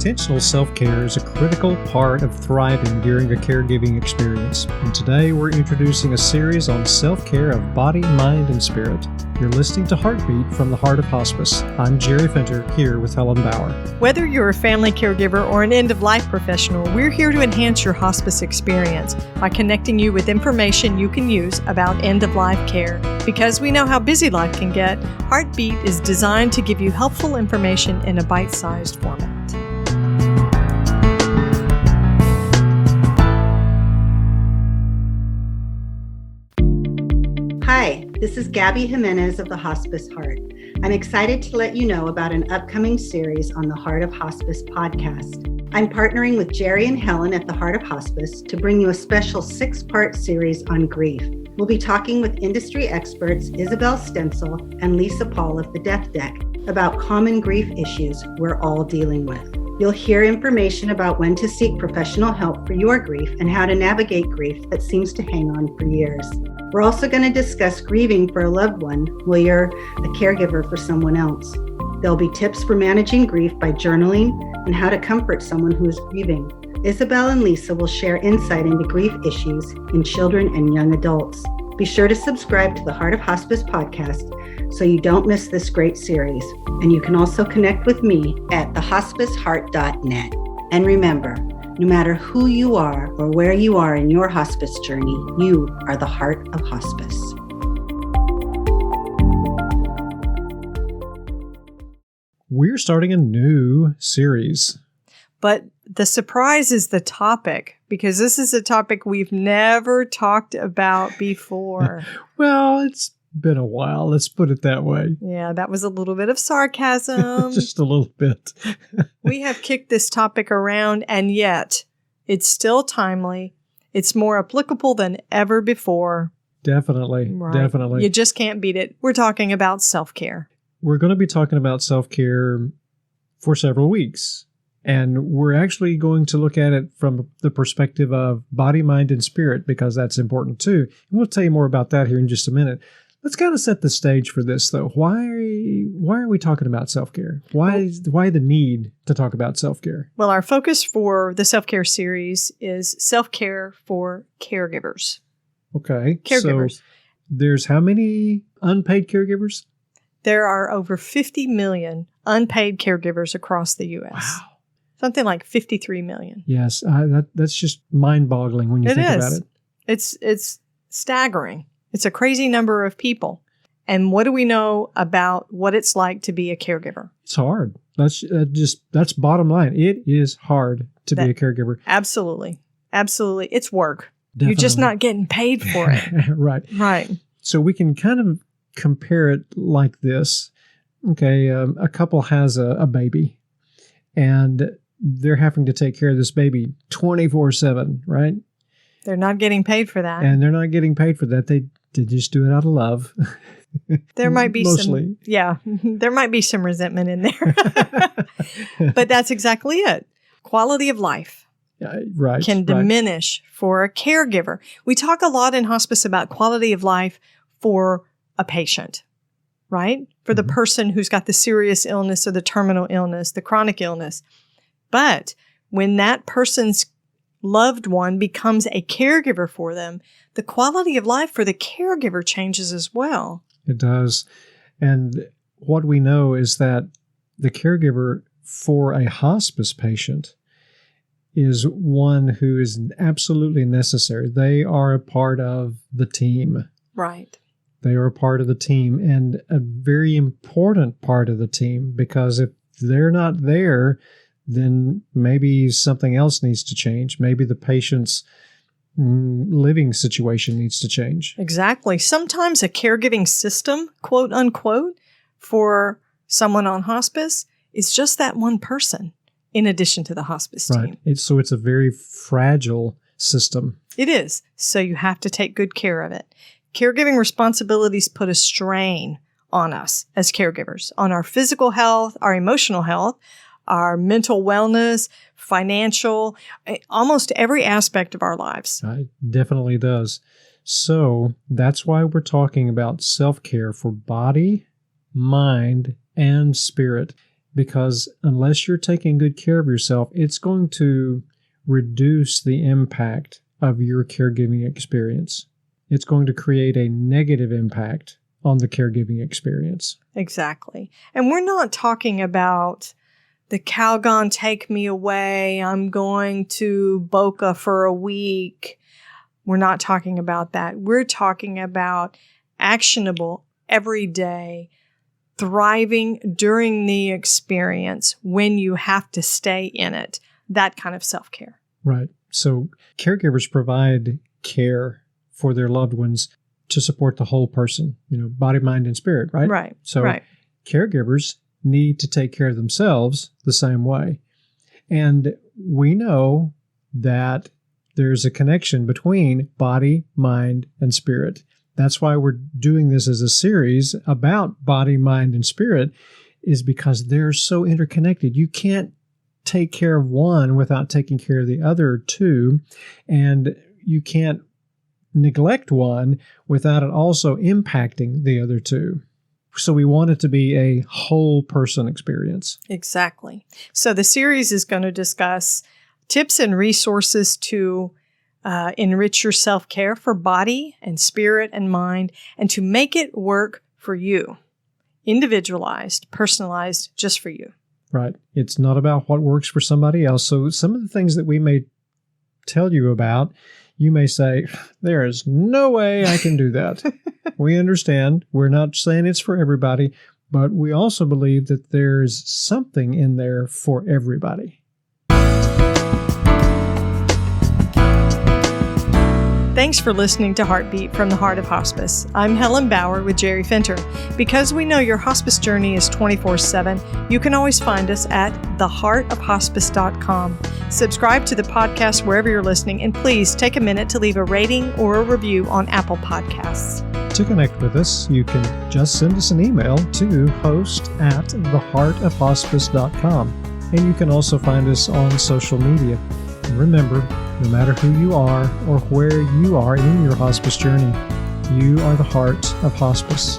Intentional self-care is a critical part of thriving during a caregiving experience. And today we're introducing a series on self-care of body, mind, and spirit. You're listening to Heartbeat from the Heart of Hospice. I'm Jerry Fenter, here with Helen Bauer. Whether you're a family caregiver or an end-of-life professional, we're here to enhance your hospice experience by connecting you with information you can use about end-of-life care. Because we know how busy life can get, Heartbeat is designed to give you helpful information in a bite-sized format. Hi, this is Gabby Jimenez of the Hospice Heart. I'm excited to let you know about an upcoming series on the Heart of Hospice podcast. I'm partnering with Jerry and Helen at the Heart of Hospice to bring you a special 6-part series on grief. We'll be talking with industry experts Isabel Stencil and Lisa Paul of the Death Deck about common grief issues we're all dealing with. You'll hear information about when to seek professional help for your grief and how to navigate grief that seems to hang on for years. We're also going to discuss grieving for a loved one while you're a caregiver for someone else. There'll be tips for managing grief by journaling and how to comfort someone who is grieving. Isabel and Lisa will share insight into grief issues in children and young adults. Be sure to subscribe to the Heart of Hospice podcast so you don't miss this great series. And you can also connect with me at thehospiceheart.net. And remember, no matter who you are or where you are in your hospice journey, you are the heart of hospice. We're starting a new series. But the surprise is the topic, because this is a topic we've never talked about before. Well, it's been a while. Let's put it that way. Yeah, that was a little bit of sarcasm. Just a little bit. We have kicked this topic around, and yet it's still timely. It's more applicable than ever before. Definitely. Right. Definitely. You just can't beat it. We're talking about self-care. We're going to be talking about self-care for several weeks. And we're actually going to look at it from the perspective of body, mind, and spirit, because that's important too. And we'll tell you more about that here in just a minute. Let's kind of set the stage for this, though. Why are we talking about self-care? Why the need to talk about self-care? Well, our focus for the self-care series is self-care for caregivers. Okay. Caregivers. So there's how many unpaid caregivers? There are over 50 million unpaid caregivers across the U.S. Wow. Something like 53 million. Yes, that's just mind-boggling when you think about it. It's staggering. It's a crazy number of people. And what do we know about what it's like to be a caregiver? It's hard. That's bottom line. It is hard to be a caregiver. Absolutely. Absolutely. It's work. Definitely. You're just not getting paid for it. Right. Right. So we can kind of compare it like this. Okay, a couple has a baby, and they're having to take care of this baby 24/7, right? They're not getting paid for that. And they're not getting paid for that. They just do it out of love. There might be mostly. There might be some resentment in there. But that's exactly it. Quality of life can diminish for a caregiver. We talk a lot in hospice about quality of life for a patient, right? For the person who's got the serious illness or the terminal illness, the chronic illness. But when that person's loved one becomes a caregiver for them, the quality of life for the caregiver changes as well. It does. And what we know is that the caregiver for a hospice patient is one who is absolutely necessary. They are a part of the team. Right. They are a part of the team, and a very important part of the team, because if they're not there, then maybe something else needs to change. Maybe the patient's living situation needs to change. Exactly. Sometimes a caregiving system, quote unquote, for someone on hospice is just that one person in addition to the hospice team. Right. So it's a very fragile system. It is. So you have to take good care of it. Caregiving responsibilities put a strain on us as caregivers, on our physical health, our emotional health, our mental wellness, financial, almost every aspect of our lives. It definitely does. So that's why we're talking about self-care for body, mind, and spirit. because unless you're taking good care of yourself, it's going to reduce the impact of your caregiving experience. It's going to create a negative impact on the caregiving experience. Exactly. And we're not talking about the Calgon, take me away, I'm going to Boca for a week. We're not talking about that. We're talking about actionable, everyday, thriving during the experience when you have to stay in it. That kind of self-care. Right. So caregivers provide care for their loved ones to support the whole person, body, mind, and spirit, right? Right. So right. Caregivers need to take care of themselves the same way. And we know that there's a connection between body, mind, and spirit. That's why we're doing this as a series about body, mind, and spirit, is because they're so interconnected. You can't take care of one without taking care of the other two, and you can't neglect one without it also impacting the other two. So we want it to be a whole person experience. Exactly. So the series is going to discuss tips and resources to enrich your self-care for body and spirit and mind, and to make it work for you. Individualized, personalized, just for you. Right. It's not about what works for somebody else. So some of the things that we may tell you about, you may say, there is no way I can do that. We understand. We're not saying it's for everybody, but we also believe that there's something in there for everybody. Thanks for listening to Heartbeat from the Heart of Hospice. I'm Helen Bauer with Jerry Fenter. Because we know your hospice journey is 24/7, you can always find us at theheartofhospice.com. Subscribe to the podcast wherever you're listening, and please take a minute to leave a rating or a review on Apple Podcasts. To connect with us, you can just send us an email to host@theheartofhospice.com. And you can also find us on social media. And remember, no matter who you are or where you are in your hospice journey, you are the heart of hospice.